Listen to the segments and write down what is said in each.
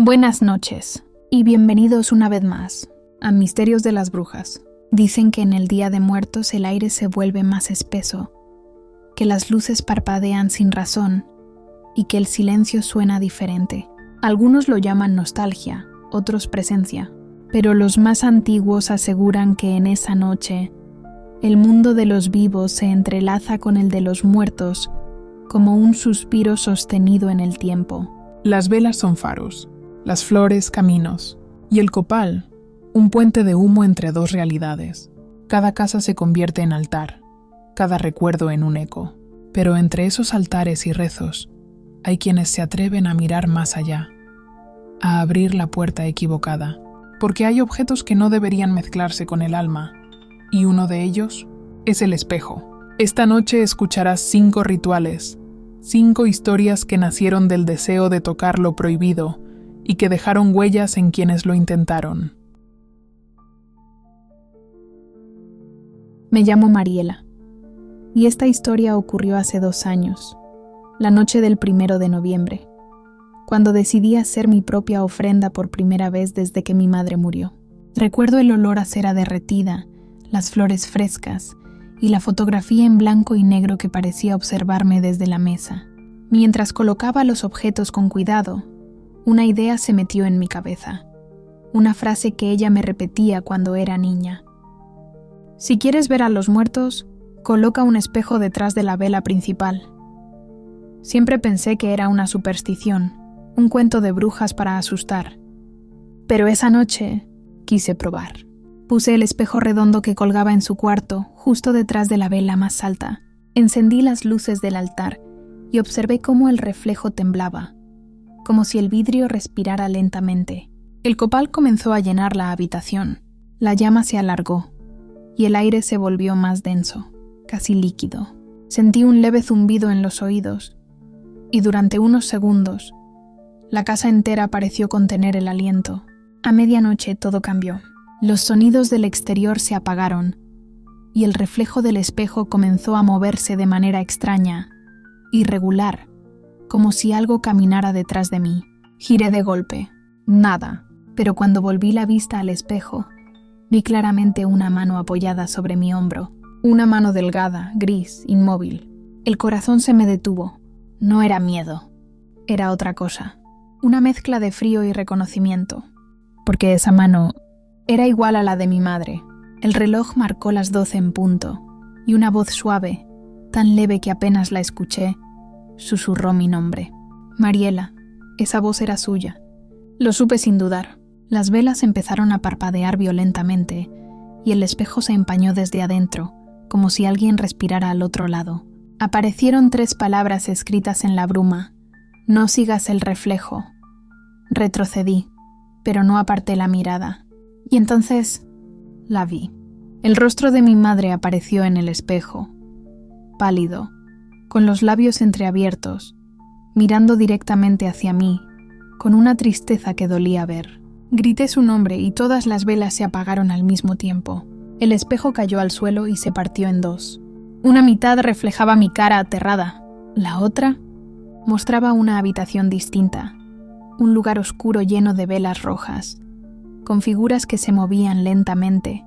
Buenas noches y bienvenidos una vez más a Misterios de las Brujas. Dicen que en el Día de Muertos el aire se vuelve más espeso, que las luces parpadean sin razón y que el silencio suena diferente. Algunos lo llaman nostalgia, otros presencia, pero los más antiguos aseguran que en esa noche el mundo de los vivos se entrelaza con el de los muertos como un suspiro sostenido en el tiempo. Las velas son faros, las flores caminos, y el copal, un puente de humo entre dos realidades. Cada casa se convierte en altar, cada recuerdo en un eco. Pero entre esos altares y rezos, hay quienes se atreven a mirar más allá, a abrir la puerta equivocada, porque hay objetos que no deberían mezclarse con el alma, y uno de ellos es el espejo. Esta noche escucharás 5 rituales, 5 historias que nacieron del deseo de tocar lo prohibido y que dejaron huellas en quienes lo intentaron. Me llamo Mariela, y esta historia ocurrió hace 2 años, la noche del 1 de noviembre, cuando decidí hacer mi propia ofrenda por primera vez desde que mi madre murió. Recuerdo el olor a cera derretida, las flores frescas y la fotografía en blanco y negro que parecía observarme desde la mesa. Mientras colocaba los objetos con cuidado, una idea se metió en mi cabeza, una frase que ella me repetía cuando era niña. Si quieres ver a los muertos, coloca un espejo detrás de la vela principal. Siempre pensé que era una superstición, un cuento de brujas para asustar. Pero esa noche quise probar. Puse el espejo redondo que colgaba en su cuarto, justo detrás de la vela más alta. Encendí las luces del altar y observé cómo el reflejo temblaba, como si el vidrio respirara lentamente. El copal comenzó a llenar la habitación. La llama se alargó y el aire se volvió más denso, casi líquido. Sentí un leve zumbido en los oídos y durante unos segundos la casa entera pareció contener el aliento. A medianoche todo cambió. Los sonidos del exterior se apagaron y el reflejo del espejo comenzó a moverse de manera extraña, irregular, como si algo caminara detrás de mí. Giré de golpe. Nada. Pero cuando volví la vista al espejo, vi claramente una mano apoyada sobre mi hombro. Una mano delgada, gris, inmóvil. El corazón se me detuvo. No era miedo. Era otra cosa. Una mezcla de frío y reconocimiento. Porque esa mano era igual a la de mi madre. El reloj marcó las 12 en punto, y una voz suave, tan leve que apenas la escuché, susurró mi nombre. Mariela. Esa voz era suya. Lo supe sin dudar. Las velas empezaron a parpadear violentamente, y el espejo se empañó desde adentro, como si alguien respirara al otro lado. Aparecieron 3 palabras escritas en la bruma. No sigas el reflejo. Retrocedí, pero no aparté la mirada. Y entonces la vi. El rostro de mi madre apareció en el espejo, pálido, con los labios entreabiertos, mirando directamente hacia mí, con una tristeza que dolía ver. Grité su nombre y todas las velas se apagaron al mismo tiempo. El espejo cayó al suelo y se partió en 2. Una mitad reflejaba mi cara aterrada, la otra mostraba una habitación distinta, un lugar oscuro lleno de velas rojas, con figuras que se movían lentamente,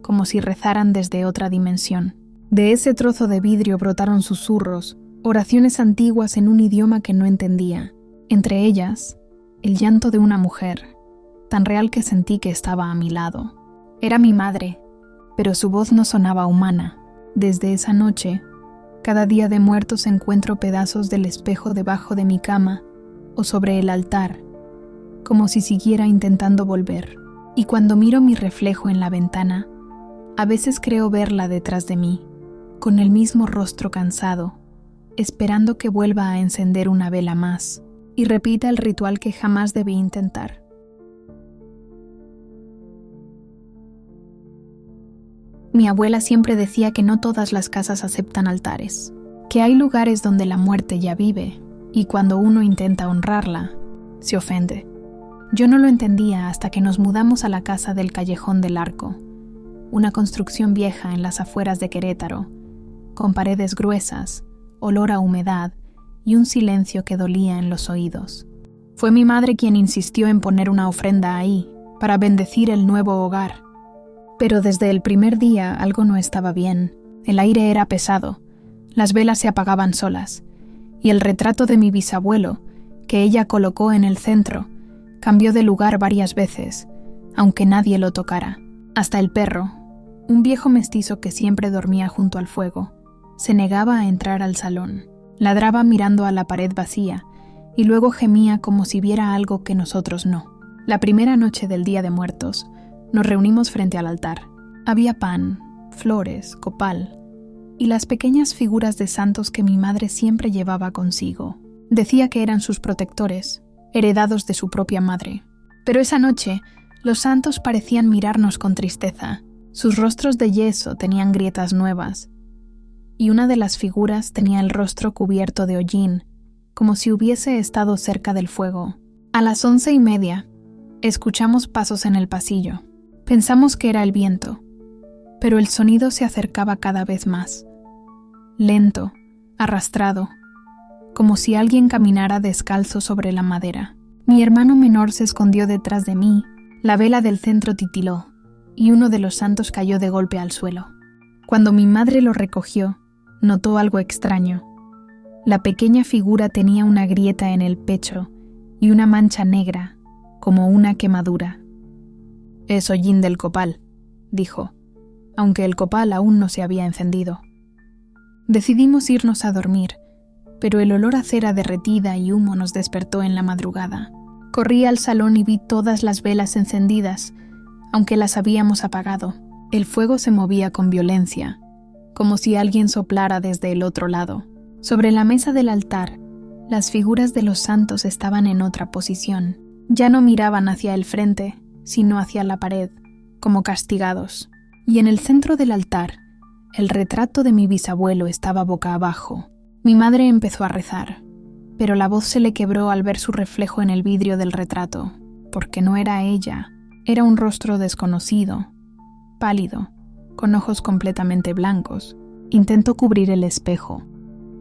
como si rezaran desde otra dimensión. De ese trozo de vidrio brotaron susurros, oraciones antiguas en un idioma que no entendía. Entre ellas, el llanto de una mujer, tan real que sentí que estaba a mi lado. Era mi madre, pero su voz no sonaba humana. Desde esa noche, cada día de muertos encuentro pedazos del espejo debajo de mi cama o sobre el altar, como si siguiera intentando volver. Y cuando miro mi reflejo en la ventana, a veces creo verla detrás de mí, con el mismo rostro cansado, esperando que vuelva a encender una vela más y repita el ritual que jamás debí intentar. Mi abuela siempre decía que no todas las casas aceptan altares, que hay lugares donde la muerte ya vive y cuando uno intenta honrarla, se ofende. Yo no lo entendía hasta que nos mudamos a la casa del Callejón del Arco, una construcción vieja en las afueras de Querétaro, con paredes gruesas, olor a humedad y un silencio que dolía en los oídos. Fue mi madre quien insistió en poner una ofrenda ahí, para bendecir el nuevo hogar. Pero desde el primer día algo no estaba bien. El aire era pesado, las velas se apagaban solas, y el retrato de mi bisabuelo, que ella colocó en el centro, cambió de lugar varias veces, aunque nadie lo tocara. Hasta el perro, un viejo mestizo que siempre dormía junto al fuego, se negaba a entrar al salón. Ladraba mirando a la pared vacía, y luego gemía como si viera algo que nosotros no. La primera noche del Día de Muertos, nos reunimos frente al altar. Había pan, flores, copal y las pequeñas figuras de santos que mi madre siempre llevaba consigo. Decía que eran sus protectores, heredados de su propia madre. Pero esa noche, los santos parecían mirarnos con tristeza. Sus rostros de yeso tenían grietas nuevas, y una de las figuras tenía el rostro cubierto de hollín, como si hubiese estado cerca del fuego. A las 11:30, escuchamos pasos en el pasillo. Pensamos que era el viento, pero el sonido se acercaba cada vez más. Lento, arrastrado, como si alguien caminara descalzo sobre la madera. Mi hermano menor se escondió detrás de mí, la vela del centro titiló, y uno de los santos cayó de golpe al suelo. Cuando mi madre lo recogió, notó algo extraño. La pequeña figura tenía una grieta en el pecho y una mancha negra, como una quemadura. «Es hollín del copal», dijo, aunque el copal aún no se había encendido. Decidimos irnos a dormir, pero el olor a cera derretida y humo nos despertó en la madrugada. Corrí al salón y vi todas las velas encendidas, aunque las habíamos apagado. El fuego se movía con violencia, como si alguien soplara desde el otro lado. Sobre la mesa del altar, las figuras de los santos estaban en otra posición. Ya no miraban hacia el frente, sino hacia la pared, como castigados. Y en el centro del altar, el retrato de mi bisabuelo estaba boca abajo. Mi madre empezó a rezar, pero la voz se le quebró al ver su reflejo en el vidrio del retrato, porque no era ella, era un rostro desconocido, pálido, con ojos completamente blancos. Intentó cubrir el espejo,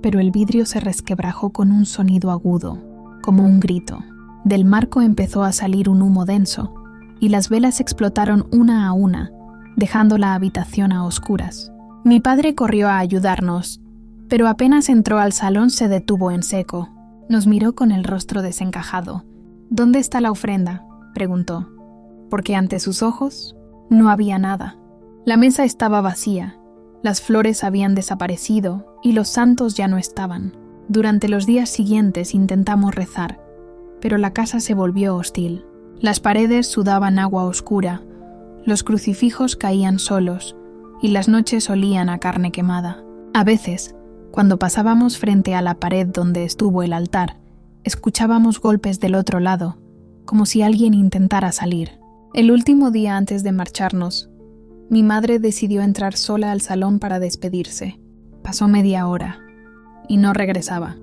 pero el vidrio se resquebrajó con un sonido agudo, como un grito. Del marco empezó a salir un humo denso, y las velas explotaron una a una, dejando la habitación a oscuras. Mi padre corrió a ayudarnos, pero apenas entró al salón se detuvo en seco. Nos miró con el rostro desencajado. «¿Dónde está la ofrenda?», preguntó, porque ante sus ojos no había nada. La mesa estaba vacía, las flores habían desaparecido y los santos ya no estaban. Durante los días siguientes intentamos rezar, pero la casa se volvió hostil. Las paredes sudaban agua oscura, los crucifijos caían solos y las noches olían a carne quemada. A veces, cuando pasábamos frente a la pared donde estuvo el altar, escuchábamos golpes del otro lado, como si alguien intentara salir. El último día antes de marcharnos, mi madre decidió entrar sola al salón para despedirse. Pasó media hora y no regresaba.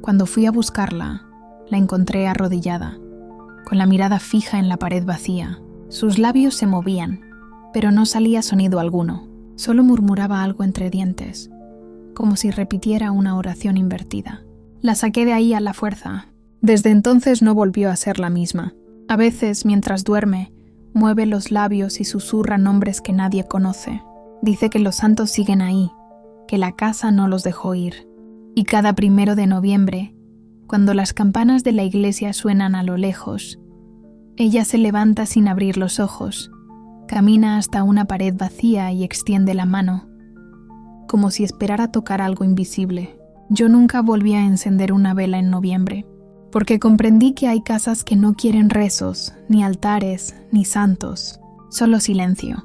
Cuando fui a buscarla, la encontré arrodillada, con la mirada fija en la pared vacía. Sus labios se movían, pero no salía sonido alguno. Solo murmuraba algo entre dientes, como si repitiera una oración invertida. La saqué de ahí a la fuerza. Desde entonces no volvió a ser la misma. A veces, mientras duerme, mueve los labios y susurra nombres que nadie conoce. Dice que los santos siguen ahí, que la casa no los dejó ir. Y cada 1 de noviembre, cuando las campanas de la iglesia suenan a lo lejos, ella se levanta sin abrir los ojos, camina hasta una pared vacía y extiende la mano, como si esperara tocar algo invisible. Yo nunca volví a encender una vela en noviembre, porque comprendí que hay casas que no quieren rezos, ni altares, ni santos, solo silencio.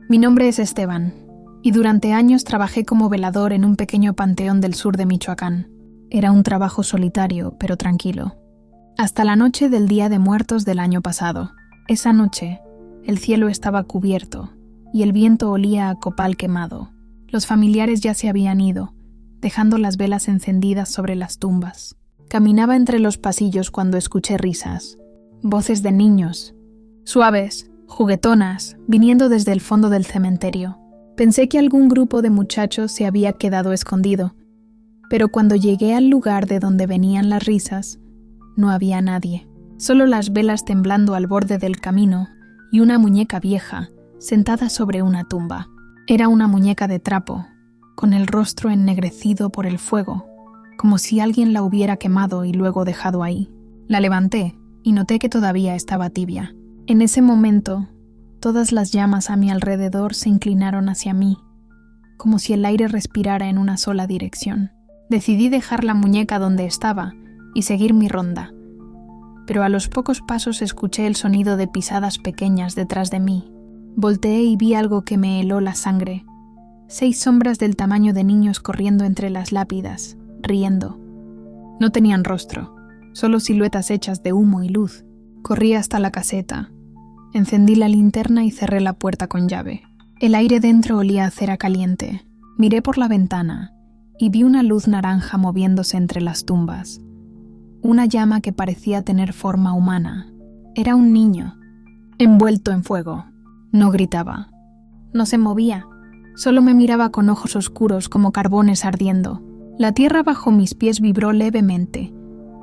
Mi nombre es Esteban, y durante años trabajé como velador en un pequeño panteón del sur de Michoacán. Era un trabajo solitario, pero tranquilo. Hasta la noche del Día de Muertos del año pasado. Esa noche, el cielo estaba cubierto, y el viento olía a copal quemado. Los familiares ya se habían ido, dejando las velas encendidas sobre las tumbas. Caminaba entre los pasillos cuando escuché risas, voces de niños, suaves, juguetonas, viniendo desde el fondo del cementerio. Pensé que algún grupo de muchachos se había quedado escondido, Pero cuando llegué al lugar de donde venían las risas, no había nadie. Solo las velas temblando al borde del camino y una muñeca vieja sentada sobre una tumba. Era una muñeca de trapo, con el rostro ennegrecido por el fuego, como si alguien la hubiera quemado y luego dejado ahí. La levanté y noté que todavía estaba tibia. En ese momento, todas las llamas a mi alrededor se inclinaron hacia mí, como si el aire respirara en una sola dirección. Decidí dejar la muñeca donde estaba y seguir mi ronda, pero a los pocos pasos escuché el sonido de pisadas pequeñas detrás de mí. Volteé y vi algo que me heló la sangre. 6 sombras del tamaño de niños corriendo entre las lápidas, riendo. No tenían rostro, solo siluetas hechas de humo y luz. Corrí hasta la caseta. Encendí la linterna y cerré la puerta con llave. El aire dentro olía a cera caliente. Miré por la ventana y vi una luz naranja moviéndose entre las tumbas. Una llama que parecía tener forma humana. Era un niño, envuelto en fuego. No gritaba. No se movía. Solo me miraba con ojos oscuros como carbones ardiendo. La tierra bajo mis pies vibró levemente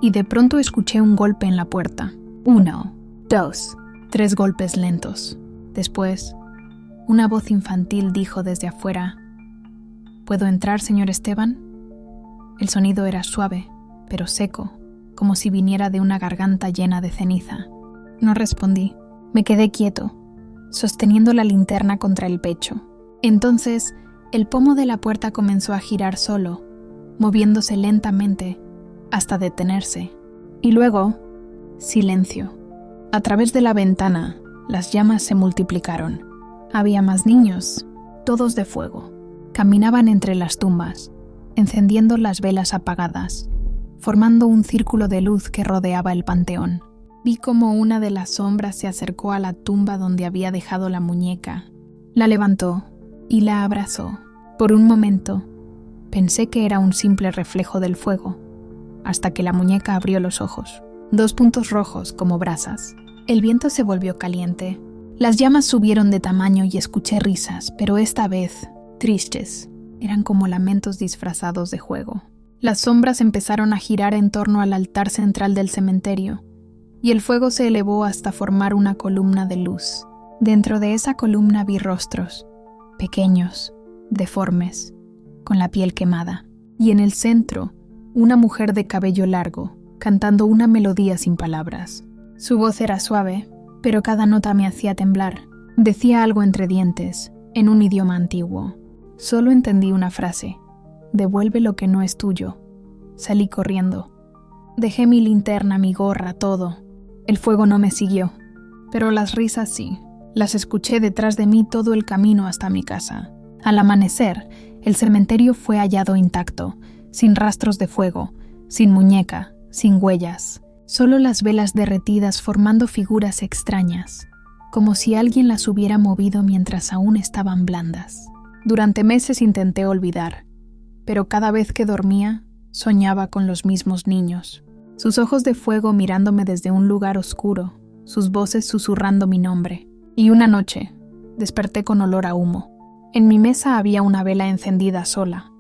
y de pronto escuché un golpe en la puerta. 1, 2, 3 golpes lentos. Después, una voz infantil dijo desde afuera: ¿Puedo entrar, señor Esteban? El sonido era suave, pero seco, como si viniera de una garganta llena de ceniza. No respondí. Me quedé quieto, sosteniendo la linterna contra el pecho. Entonces, el pomo de la puerta comenzó a girar solo, moviéndose lentamente hasta detenerse. Y luego, silencio. A través de la ventana, las llamas se multiplicaron. Había más niños, todos de fuego. Caminaban entre las tumbas, encendiendo las velas apagadas, formando un círculo de luz que rodeaba el panteón. Vi cómo una de las sombras se acercó a la tumba donde había dejado la muñeca. La levantó y la abrazó. Por un momento, pensé que era un simple reflejo del fuego, hasta que la muñeca abrió los ojos. 2 puntos rojos como brasas. El viento se volvió caliente. Las llamas subieron de tamaño y escuché risas, pero esta vez tristes. Eran como lamentos disfrazados de juego. Las sombras empezaron a girar en torno al altar central del cementerio, y el fuego se elevó hasta formar una columna de luz. Dentro de esa columna vi rostros, pequeños, deformes, con la piel quemada, y en el centro, una mujer de cabello largo, cantando una melodía sin palabras. Su voz era suave, pero cada nota me hacía temblar. Decía algo entre dientes, en un idioma antiguo. Solo entendí una frase: devuelve lo que no es tuyo. Salí corriendo. Dejé mi linterna, mi gorra, todo. El fuego no me siguió, pero las risas sí. Las escuché detrás de mí todo el camino hasta mi casa. Al amanecer, el cementerio fue hallado intacto, sin rastros de fuego, sin muñeca, sin huellas. Solo las velas derretidas formando figuras extrañas, como si alguien las hubiera movido mientras aún estaban blandas. Durante meses intenté olvidar, pero cada vez que dormía, soñaba con los mismos niños. Sus ojos de fuego mirándome desde un lugar oscuro, sus voces susurrando mi nombre. Y una noche, desperté con olor a humo. En mi mesa había una vela encendida sola,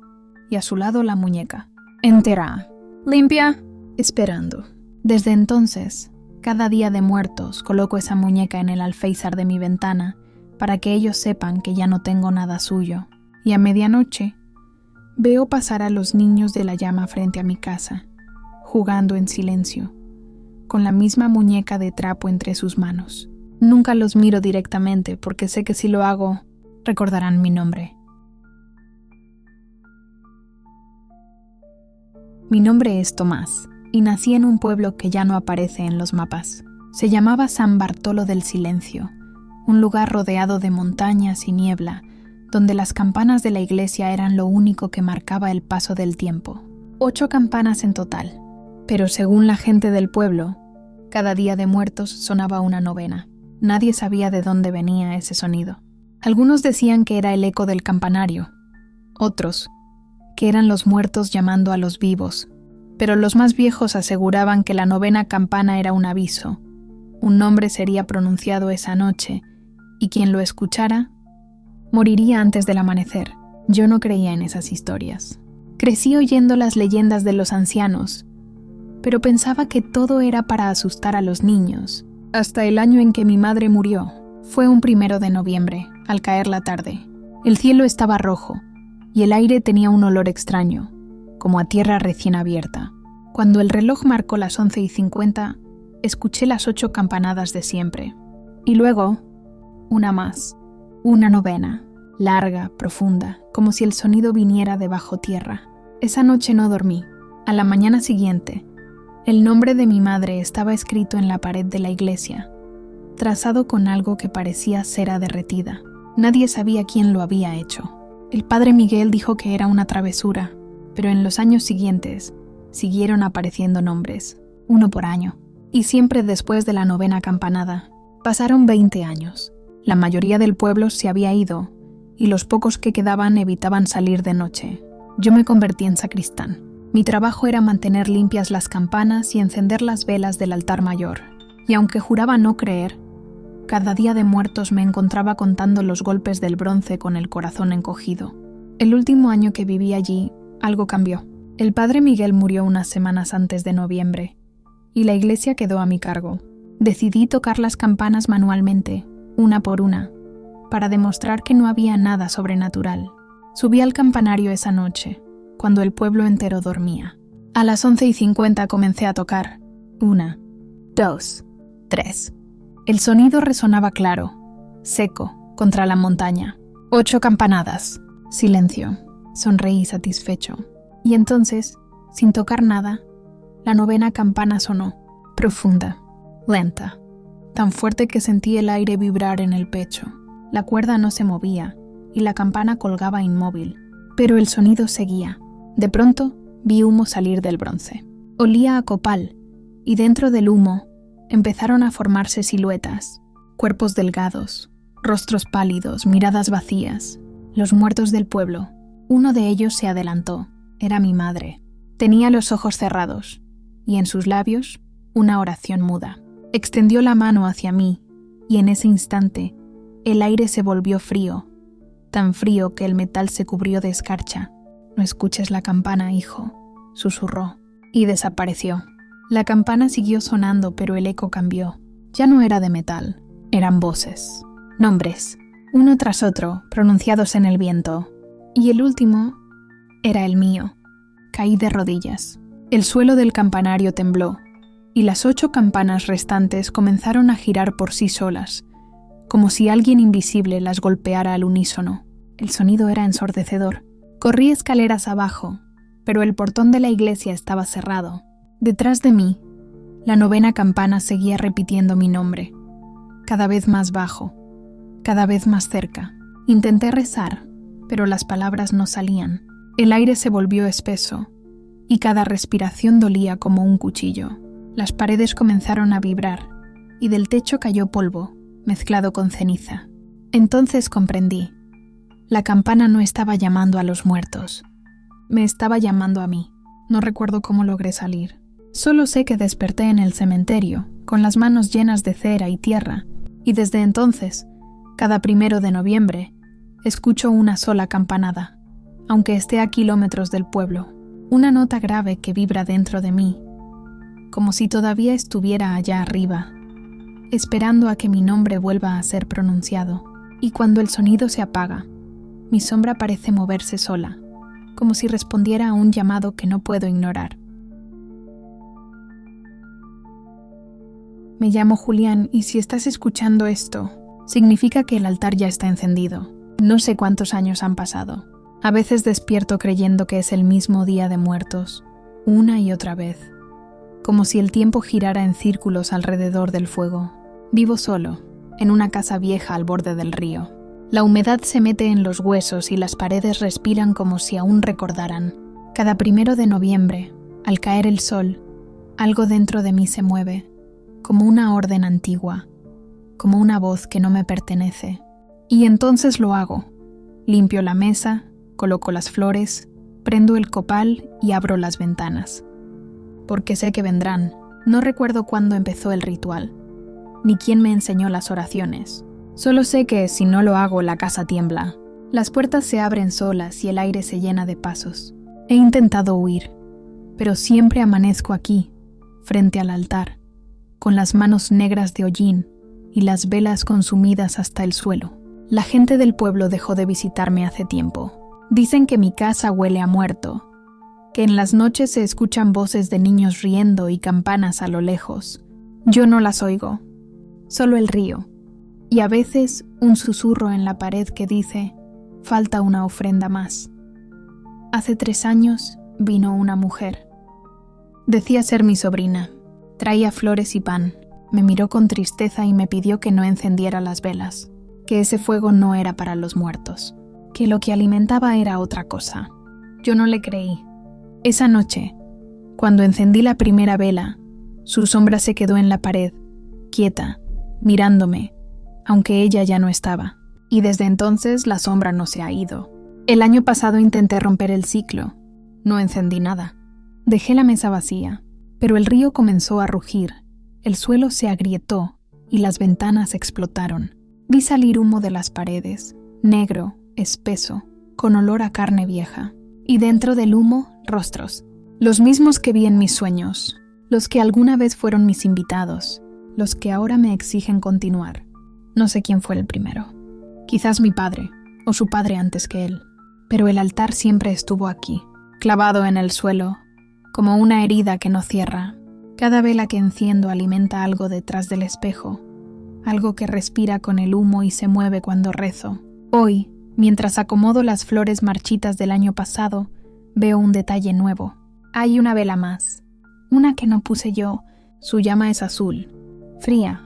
y a su lado la muñeca, entera, limpia, esperando. Desde entonces, cada día de muertos coloco esa muñeca en el alféizar de mi ventana para que ellos sepan que ya no tengo nada suyo. Y a medianoche, veo pasar a los niños de la llama frente a mi casa, jugando en silencio, con la misma muñeca de trapo entre sus manos. Nunca los miro directamente porque sé que si lo hago, recordarán mi nombre. Mi nombre es Tomás y nací en un pueblo que ya no aparece en los mapas. Se llamaba San Bartolo del Silencio, un lugar rodeado de montañas y niebla, donde las campanas de la iglesia eran lo único que marcaba el paso del tiempo. 8 campanas en total, pero según la gente del pueblo, cada día de muertos sonaba una novena. Nadie sabía de dónde venía ese sonido. Algunos decían que era el eco del campanario, otros que eran los muertos llamando a los vivos, pero los más viejos aseguraban que la novena campana era un aviso. Un nombre sería pronunciado esa noche, y quien lo escuchara moriría antes del amanecer. Yo no creía en esas historias. Crecí oyendo las leyendas de los ancianos, pero pensaba que todo era para asustar a los niños. Hasta el año en que mi madre murió. Fue un 1 de noviembre, al caer la tarde. El cielo estaba rojo, y el aire tenía un olor extraño, como a tierra recién abierta. Cuando el reloj marcó las 11:50, escuché las 8 campanadas de siempre. Y luego, una más, una novena, larga, profunda, como si el sonido viniera de bajo tierra. Esa noche no dormí. A la mañana siguiente, el nombre de mi madre estaba escrito en la pared de la iglesia, trazado con algo que parecía cera derretida. Nadie sabía quién lo había hecho. El padre Miguel dijo que era una travesura, pero en los años siguientes siguieron apareciendo nombres, uno por año, y siempre después de la 9ª campanada. Pasaron 20 años. La mayoría del pueblo se había ido, y los pocos que quedaban evitaban salir de noche. Yo me convertí en sacristán. Mi trabajo era mantener limpias las campanas y encender las velas del altar mayor. Y aunque juraba no creer, cada día de muertos me encontraba contando los golpes del bronce con el corazón encogido. El último año que viví allí, algo cambió. El padre Miguel murió unas semanas antes de noviembre, y la iglesia quedó a mi cargo. Decidí tocar las campanas manualmente, una por una, para demostrar que no había nada sobrenatural. Subí al campanario esa noche, cuando el pueblo entero dormía. A las 11:50 comencé a tocar. 1, 2, 3. El sonido resonaba claro, seco, contra la montaña. 8 campanadas. Silencio. Sonreí satisfecho. Y entonces, sin tocar nada, la 9ª campana sonó, profunda, lenta, tan fuerte que sentí el aire vibrar en el pecho. La cuerda no se movía y la campana colgaba inmóvil, pero el sonido seguía. De pronto, vi humo salir del bronce. Olía a copal, y dentro del humo empezaron a formarse siluetas, cuerpos delgados, rostros pálidos, miradas vacías, los muertos del pueblo. Uno de ellos se adelantó. Era mi madre. Tenía los ojos cerrados, y en sus labios una oración muda. Extendió la mano hacia mí, y en ese instante el aire se volvió frío, tan frío que el metal se cubrió de escarcha. «No escuches la campana, hijo», susurró, y desapareció. La campana siguió sonando, pero el eco cambió. Ya no era de metal, eran voces, nombres, uno tras otro, pronunciados en el viento. Y el último era el mío. Caí de rodillas. El suelo del campanario tembló, y las 8 campanas restantes comenzaron a girar por sí solas, como si alguien invisible las golpeara al unísono. El sonido era ensordecedor. Corrí escaleras abajo, pero el portón de la iglesia estaba cerrado. Detrás de mí, la 9ª campana seguía repitiendo mi nombre, cada vez más bajo, cada vez más cerca. Intenté rezar, pero las palabras no salían. El aire se volvió espeso, y cada respiración dolía como un cuchillo. Las paredes comenzaron a vibrar, y del techo cayó polvo, mezclado con ceniza. Entonces comprendí. La campana no estaba llamando a los muertos. Me estaba llamando a mí. No recuerdo cómo logré salir. Solo sé que desperté en el cementerio, con las manos llenas de cera y tierra, y desde entonces, cada 1 de noviembre, escucho una sola campanada, aunque esté a kilómetros del pueblo, una nota grave que vibra dentro de mí, como si todavía estuviera allá arriba, esperando a que mi nombre vuelva a ser pronunciado. Y cuando el sonido se apaga, mi sombra parece moverse sola, como si respondiera a un llamado que no puedo ignorar. Me llamo Julián y si estás escuchando esto, significa que el altar ya está encendido. No sé cuántos años han pasado. A veces despierto creyendo que es el mismo Día de Muertos, una y otra vez, como si el tiempo girara en círculos alrededor del fuego. Vivo solo, en una casa vieja al borde del río. La humedad se mete en los huesos y las paredes respiran como si aún recordaran. Cada 1 de noviembre, al caer el sol, algo dentro de mí se mueve, como una orden antigua, como una voz que no me pertenece. Y entonces lo hago. Limpio la mesa, coloco las flores, prendo el copal y abro las ventanas. Porque sé que vendrán. No recuerdo cuándo empezó el ritual, ni quién me enseñó las oraciones. Solo sé que si no lo hago, la casa tiembla. Las puertas se abren solas y el aire se llena de pasos. He intentado huir, pero siempre amanezco aquí, frente al altar, con las manos negras de hollín y las velas consumidas hasta el suelo. La gente del pueblo dejó de visitarme hace tiempo. Dicen que mi casa huele a muerto, que en las noches se escuchan voces de niños riendo y campanas a lo lejos. Yo no las oigo, solo el río, y a veces un susurro en la pared que dice: falta una ofrenda más. Hace 3 años vino una mujer. Decía ser mi sobrina. Traía flores y pan. Me miró con tristeza y me pidió que no encendiera las velas, que ese fuego no era para los muertos, que lo que alimentaba era otra cosa. Yo no le creí. Esa noche, cuando encendí la primera vela, su sombra se quedó en la pared, quieta, mirándome, aunque ella ya no estaba. Y desde entonces la sombra no se ha ido. El año pasado intenté romper el ciclo. No encendí nada. Dejé la mesa vacía, pero el río comenzó a rugir, el suelo se agrietó y las ventanas explotaron. Vi salir humo de las paredes, negro, espeso, con olor a carne vieja. Y dentro del humo, rostros. Los mismos que vi en mis sueños, los que alguna vez fueron mis invitados, los que ahora me exigen continuar. No sé quién fue el primero. Quizás mi padre, o su padre antes que él. Pero el altar siempre estuvo aquí, clavado en el suelo, como una herida que no cierra. Cada vela que enciendo alimenta algo detrás del espejo, algo que respira con el humo y se mueve cuando rezo. Hoy, mientras acomodo las flores marchitas del año pasado, veo un detalle nuevo. Hay una vela más, una que no puse yo. Su llama es azul, fría,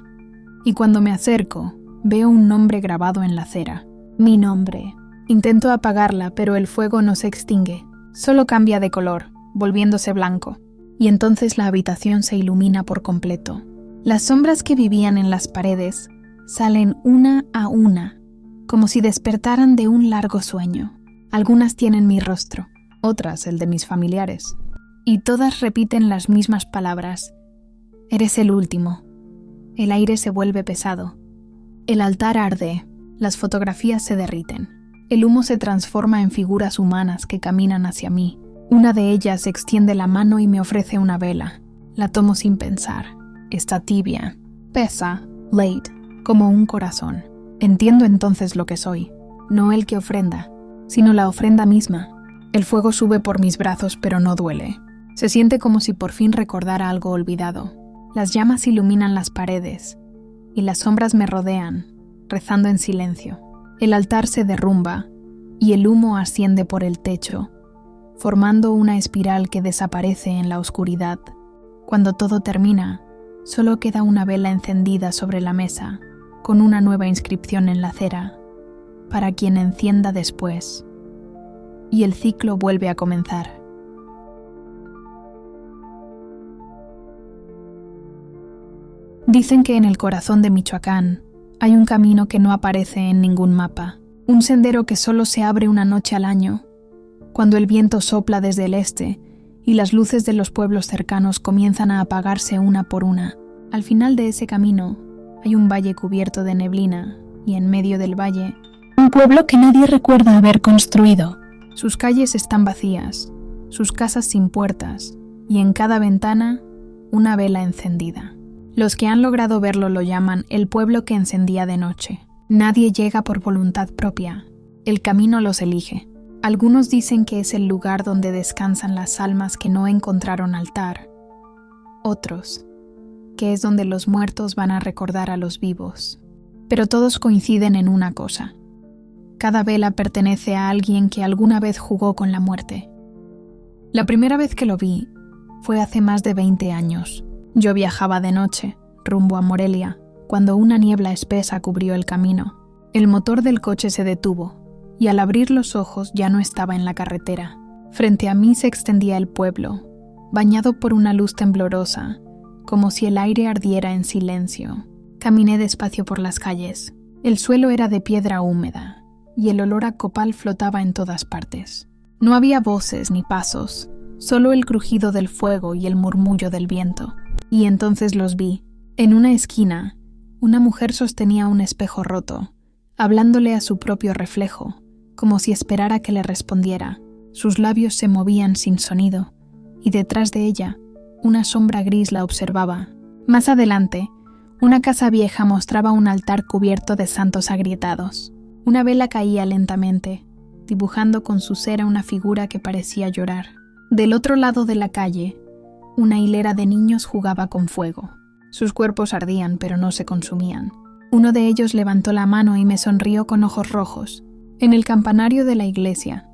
y cuando me acerco, veo un nombre grabado en la cera. Mi nombre. Intento apagarla, pero el fuego no se extingue, solo cambia de color, volviéndose blanco, y entonces la habitación se ilumina por completo. Las sombras que vivían en las paredes salen una a una, como si despertaran de un largo sueño. Algunas tienen mi rostro, otras el de mis familiares, y todas repiten las mismas palabras. Eres el último. El aire se vuelve pesado. El altar arde, las fotografías se derriten. El humo se transforma en figuras humanas que caminan hacia mí. Una de ellas extiende la mano y me ofrece una vela. La tomo sin pensar. Está tibia. Pesa, late, como un corazón. Entiendo entonces lo que soy. No el que ofrenda, sino la ofrenda misma. El fuego sube por mis brazos, pero no duele. Se siente como si por fin recordara algo olvidado. Las llamas iluminan las paredes, y las sombras me rodean, rezando en silencio. El altar se derrumba, y el humo asciende por el techo, formando una espiral que desaparece en la oscuridad. Cuando todo termina, solo queda una vela encendida sobre la mesa, con una nueva inscripción en la cera, para quien encienda después. Y el ciclo vuelve a comenzar. Dicen que en el corazón de Michoacán hay un camino que no aparece en ningún mapa, un sendero que solo se abre una noche al año, cuando el viento sopla desde el este y las luces de los pueblos cercanos comienzan a apagarse una por una. Al final de ese camino hay un valle cubierto de neblina y en medio del valle, un pueblo que nadie recuerda haber construido. Sus calles están vacías, sus casas sin puertas y en cada ventana una vela encendida. Los que han logrado verlo lo llaman el pueblo que encendía de noche. Nadie llega por voluntad propia, el camino los elige. Algunos dicen que es el lugar donde descansan las almas que no encontraron altar. Otros, que es donde los muertos van a recordar a los vivos. Pero todos coinciden en una cosa. Cada vela pertenece a alguien que alguna vez jugó con la muerte. La primera vez que lo vi fue hace más de 20 años. Yo viajaba de noche, rumbo a Morelia, cuando una niebla espesa cubrió el camino. El motor del coche se detuvo, y al abrir los ojos ya no estaba en la carretera. Frente a mí se extendía el pueblo, bañado por una luz temblorosa, como si el aire ardiera en silencio. Caminé despacio por las calles. El suelo era de piedra húmeda, y el olor a copal flotaba en todas partes. No había voces ni pasos, solo el crujido del fuego y el murmullo del viento. Y entonces los vi. En una esquina, una mujer sostenía un espejo roto, hablándole a su propio reflejo, como si esperara que le respondiera. Sus labios se movían sin sonido, y detrás de ella, una sombra gris la observaba. Más adelante, una casa vieja mostraba un altar cubierto de santos agrietados. Una vela caía lentamente, dibujando con su cera una figura que parecía llorar. Del otro lado de la calle, una hilera de niños jugaba con fuego. Sus cuerpos ardían, pero no se consumían. Uno de ellos levantó la mano y me sonrió con ojos rojos. En el campanario de la iglesia,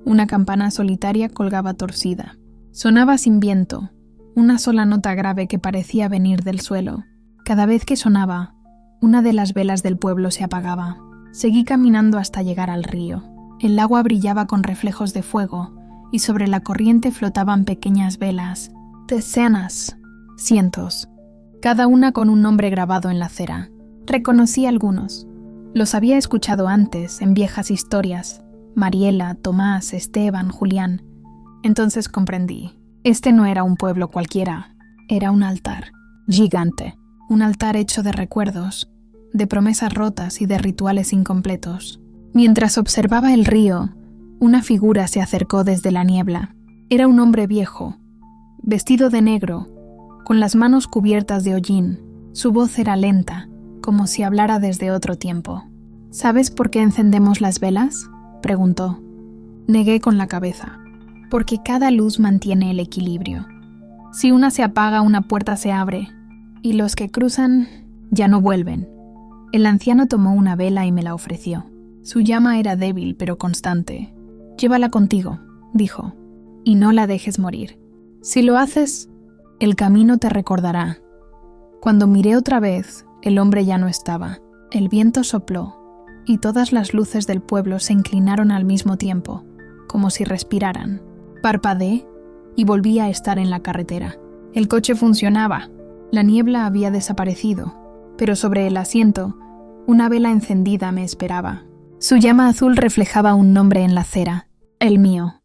una campana solitaria colgaba torcida. Sonaba sin viento, una sola nota grave que parecía venir del suelo. Cada vez que sonaba, una de las velas del pueblo se apagaba. Seguí caminando hasta llegar al río. El agua brillaba con reflejos de fuego, y sobre la corriente flotaban pequeñas velas, decenas, cientos, cada una con un nombre grabado en la cera. Reconocí algunos. Los había escuchado antes, en viejas historias. Mariela, Tomás, Esteban, Julián. Entonces comprendí. Este no era un pueblo cualquiera. Era un altar. Gigante. Un altar hecho de recuerdos, de promesas rotas y de rituales incompletos. Mientras observaba el río, una figura se acercó desde la niebla. Era un hombre viejo, vestido de negro, con las manos cubiertas de hollín. Su voz era lenta, como si hablara desde otro tiempo. ¿Sabes por qué encendemos las velas?, preguntó. Negué con la cabeza. Porque cada luz mantiene el equilibrio. Si una se apaga, una puerta se abre, y los que cruzan ya no vuelven. El anciano tomó una vela y me la ofreció. Su llama era débil pero constante. Llévala contigo, dijo, y no la dejes morir. Si lo haces, el camino te recordará. Cuando miré otra vez, el hombre ya no estaba. El viento sopló, y todas las luces del pueblo se inclinaron al mismo tiempo, como si respiraran. Parpadeé y volví a estar en la carretera. El coche funcionaba. La niebla había desaparecido, pero sobre el asiento, una vela encendida me esperaba. Su llama azul reflejaba un nombre en la cera, el mío.